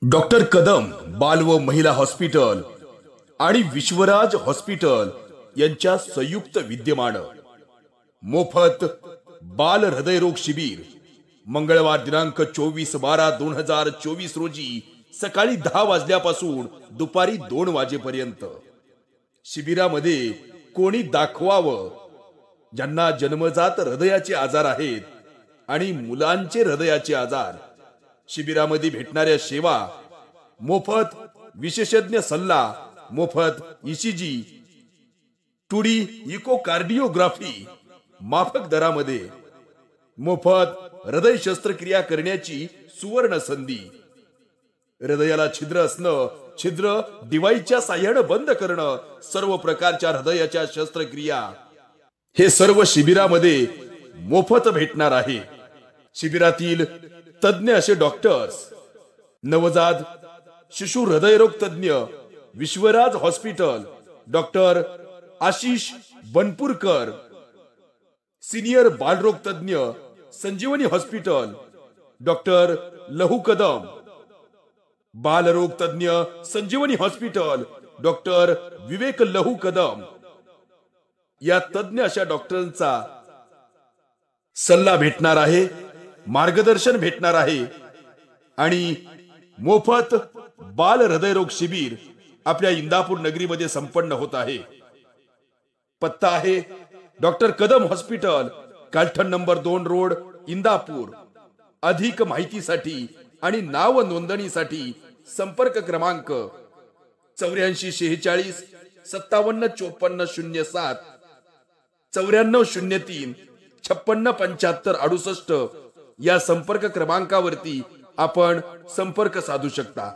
Doctor Kadam बाल व महिला हॉस्पिटल आणि विश्वराज हॉस्पिटल यांच्या संयुक्त विद्यमानं मोफत बाल हृदयरोग शिबिर मंगळवार दिनांक 24/12/2024 रोजी सकाळी 10 वाजल्यापासून दुपारी 2 वाजेपर्यंत शिबिरामध्ये कोणी दाखवावं ज्यांना जन्मजात हृदयाचे आजार आहेत आणि मुलांचे हृदयाचे आजार। शिबिरामध्ये भेटणाऱ्या सेवा मोफत विशेषज्ञ सल्ला, मोफत ईसीजी, 2D इकोकार्डिओग्राफी माफक दरामध्ये, मोफत हृदय शस्त्रक्रिया करण्याची सुवर्ण संधी, हृदयाला छिद्र असणं, छिद्र डिव्हाइसच्या साह्याने बंद करणं, सर्व प्रकारच्या हृदयाच्या शस्त्रक्रिया हे सर्व शिबिरामध्ये मोफत भेटणार आहे। शिबिरातील तज्ञ असे डॉक्टर्स नवजात शिशु हृदयरोग तज्ञ Vishwaraj hospital doctor Ashish Banpurkar, senior बालरोग तज्ञ संजीवनी हॉस्पिटल डॉक्टर लहू कदम, बालरोग तज्ञ संजीवनी हॉस्पिटल डॉक्टर विवेक लहू कदम। या तज्ञ अशा डॉक्टरांचा सल्ला भेटणार आहे, मार्गदर्शन भेटणार आहे आणि मोफत बाल हृदयरोग शिबिर आपल्या इंदापूर नगरीमध्ये संपन्न होत आहे। पत्ता आहे doctor Kadam hospital, Kalthan number 2 road, Indapur. अधिक माहितीसाठी आणि नाव नोंदणीसाठी संपर्क क्रमांक 8446 575407 9403 567568 या संपर्क क्रमांकावरती आपण संपर्क साधू शकता।